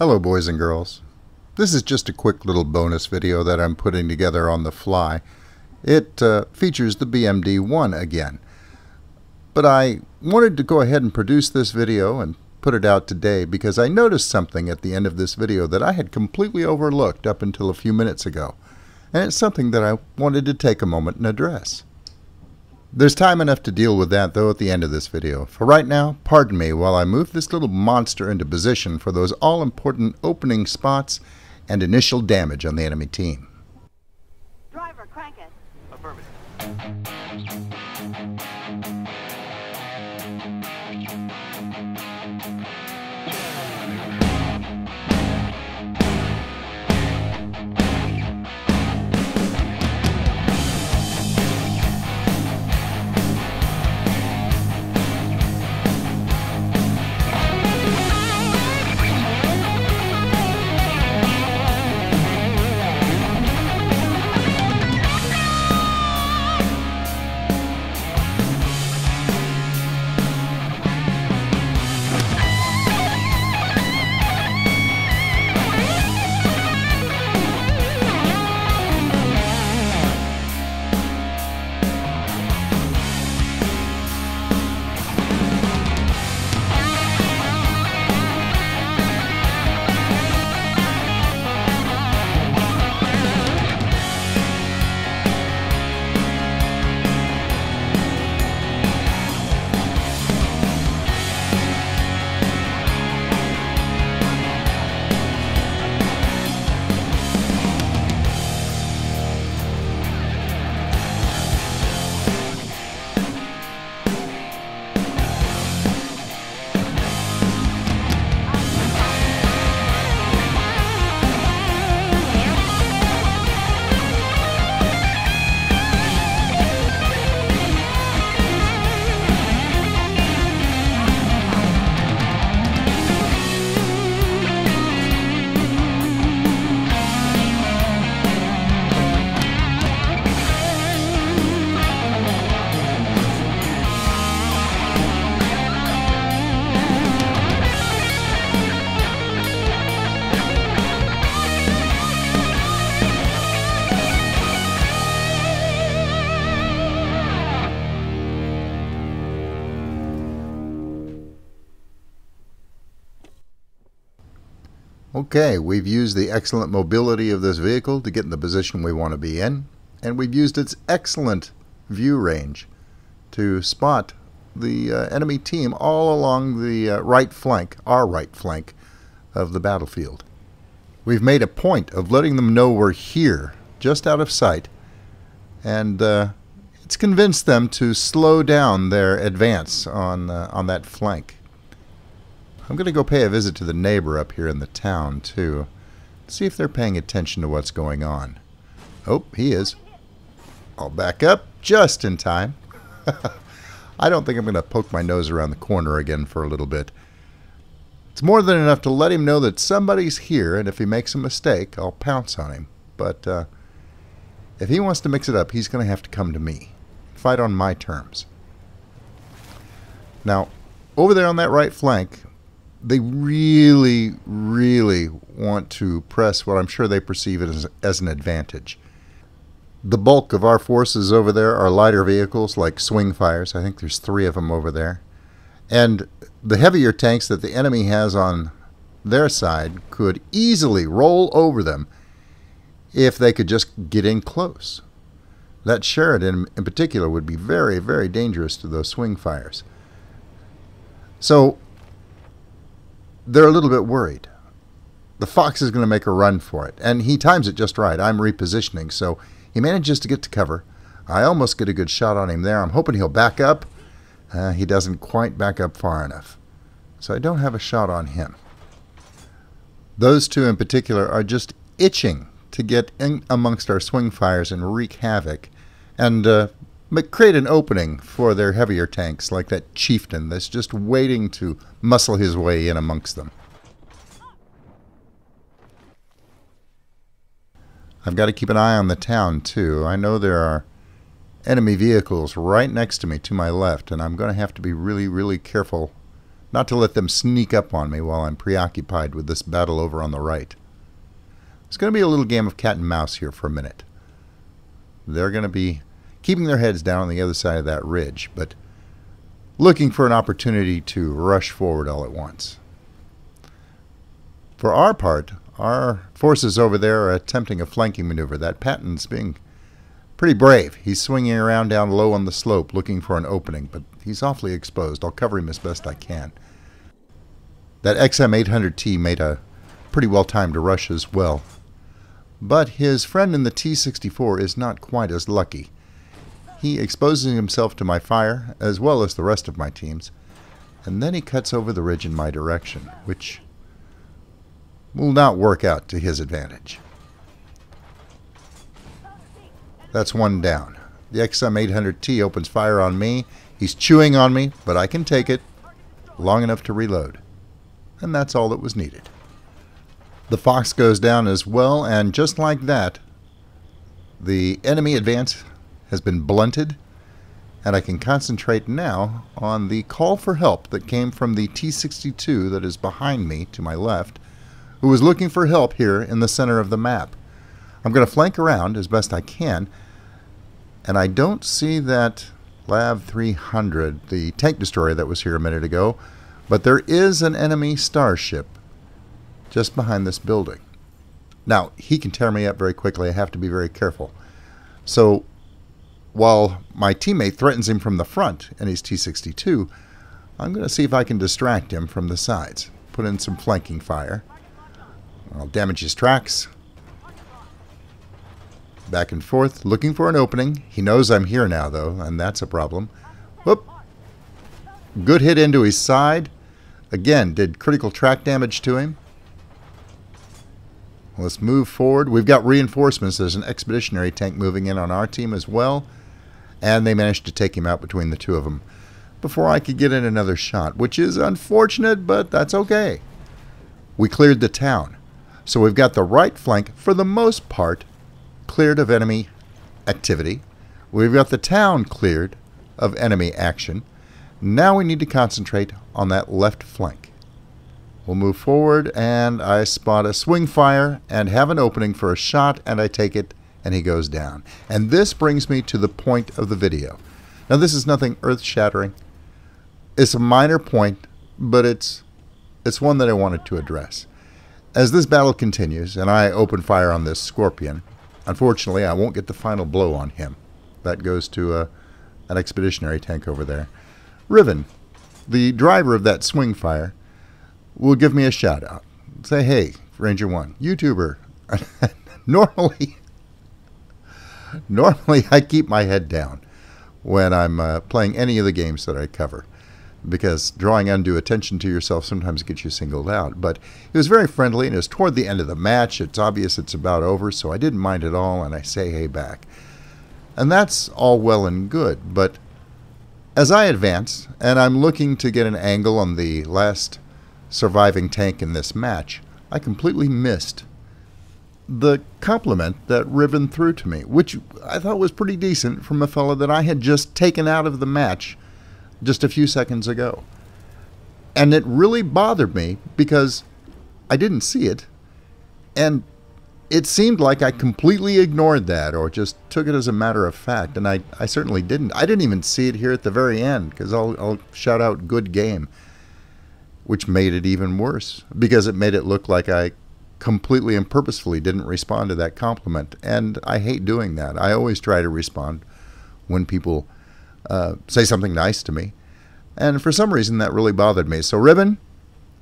Hello boys and girls. This is just a quick little bonus video that I'm putting together on the fly. It features the BMD-1 again. But I wanted to go ahead and produce this video and put it out today because I noticed something at the end of this video that I had completely overlooked up until a few minutes ago. And it's something that I wanted to take a moment and address. There's time enough to deal with that though at the end of this video. For right now, pardon me while I move this little monster into position for those all-important opening spots and initial damage on the enemy team. Driver, crank it. Affirmative. Okay, we've used the excellent mobility of this vehicle to get in the position we want to be in, and we've used its excellent view range to spot the enemy team all along the right flank, our right flank, of the battlefield. We've made a point of letting them know we're here, just out of sight, and it's convinced them to slow down their advance on that flank. I'm going to go pay a visit to the neighbor up here in the town, too. See if they're paying attention to what's going on. Oh, he is. I'll back up just in time. I don't think I'm going to poke my nose around the corner again for a little bit. It's more than enough to let him know that somebody's here, and if he makes a mistake, I'll pounce on him. But if he wants to mix it up, he's going to have to come to me. Fight on my terms. Now, over there on that right flank, they really, really want to press what I'm sure they perceive as an advantage. The bulk of our forces over there are lighter vehicles like swing fires. I think there's 3 of them over there. And the heavier tanks that the enemy has on their side could easily roll over them if they could just get in close. That Sheridan in particular would be very, very dangerous to those swing fires. So they're a little bit worried. The Fox is going to make a run for it, and he times it just right. I'm repositioning, so he manages to get to cover. I almost get a good shot on him there. I'm hoping he'll back up. He doesn't quite back up far enough, so I don't have a shot on him. Those 2 in particular are just itching to get in amongst our swing fires and wreak havoc, and create an opening for their heavier tanks like that chieftain that's just waiting to muscle his way in amongst them. I've got to keep an eye on the town too. I know there are enemy vehicles right next to me to my left, and I'm going to have to be really, really careful not to let them sneak up on me while I'm preoccupied with this battle over on the right. It's going to be a little game of cat and mouse here for a minute. They're going to be keeping their heads down on the other side of that ridge, but looking for an opportunity to rush forward all at once. For our part, our forces over there are attempting a flanking maneuver. That Patton's being pretty brave. He's swinging around down low on the slope looking for an opening, but he's awfully exposed. I'll cover him as best I can. That XM800T made a pretty well-timed rush as well. But his friend in the T-64 is not quite as lucky. He exposes himself to my fire, as well as the rest of my teams, and then he cuts over the ridge in my direction, which will not work out to his advantage. That's one down. The XM800T opens fire on me. He's chewing on me, but I can take it long enough to reload. And that's all that was needed. The Fox goes down as well, and just like that, the enemy advance has been blunted, and I can concentrate now on the call for help that came from the T-62 that is behind me to my left, who was looking for help here in the center of the map. I'm going to flank around as best I can, and I don't see that Lav 300, the tank destroyer that was here a minute ago, but there is an enemy starship just behind this building. Now, he can tear me up very quickly. I have to be very careful. So, while my teammate threatens him from the front and he's T-62, I'm going to see if I can distract him from the sides. Put in some flanking fire. I'll damage his tracks. Back and forth, looking for an opening. He knows I'm here now, though, and that's a problem. Whoop! Good hit into his side. Again, did critical track damage to him. Let's move forward. We've got reinforcements. There's an expeditionary tank moving in on our team as well. And they managed to take him out between the two of them before I could get in another shot, which is unfortunate, but that's okay. We cleared the town. So we've got the right flank, for the most part, cleared of enemy activity. We've got the town cleared of enemy action. Now we need to concentrate on that left flank. We'll move forward, and I spot a swing fire and have an opening for a shot, and I take it, and he goes down. And this brings me to the point of the video. Now, this is nothing earth-shattering. It's a minor point, but it's one that I wanted to address. As this battle continues, and I open fire on this Scorpion, unfortunately, I won't get the final blow on him. That goes to an expeditionary tank over there. Riven, the driver of that swing fire, will give me a shout out. Say, hey, Ranger 1, YouTuber. Normally I keep my head down when I'm playing any of the games that I cover, because drawing undue attention to yourself sometimes gets you singled out. But it was very friendly, and it was toward the end of the match. It's obvious it's about over, so I didn't mind at all, and I say hey back. And that's all well and good, but as I advance, and I'm looking to get an angle on the last surviving tank in this match, I completely missed the compliment that Riven threw to me, which I thought was pretty decent from a fellow that I had just taken out of the match just a few seconds ago. And it really bothered me because I didn't see it, and it seemed like I completely ignored that or just took it as a matter of fact, and I certainly didn't. I didn't even see it here at the very end, because I'll shout out good game, which made it even worse because it made it look like I completely and purposefully didn't respond to that compliment, and I hate doing that. I always try to respond when people say something nice to me, and for some reason that really bothered me. So Riven,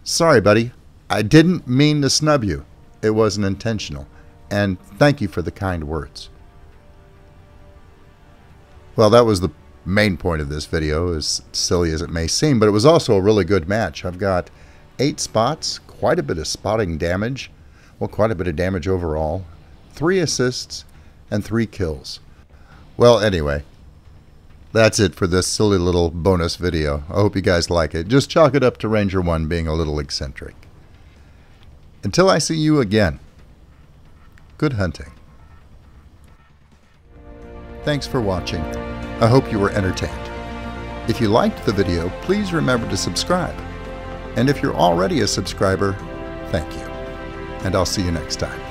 sorry buddy, I didn't mean to snub you. It wasn't intentional, and thank you for the kind words. Well, that was the main point of this video, as silly as it may seem, but it was also a really good match. I've got 8 spots, quite a bit of spotting damage, well, quite a bit of damage overall, 3 assists, and 3 kills. Well, anyway, that's it for this silly little bonus video. I hope you guys like it. Just chalk it up to Ranger 1 being a little eccentric. Until I see you again, good hunting. Thanks for watching. I hope you were entertained. If you liked the video, please remember to subscribe. And if you're already a subscriber, thank you. And I'll see you next time.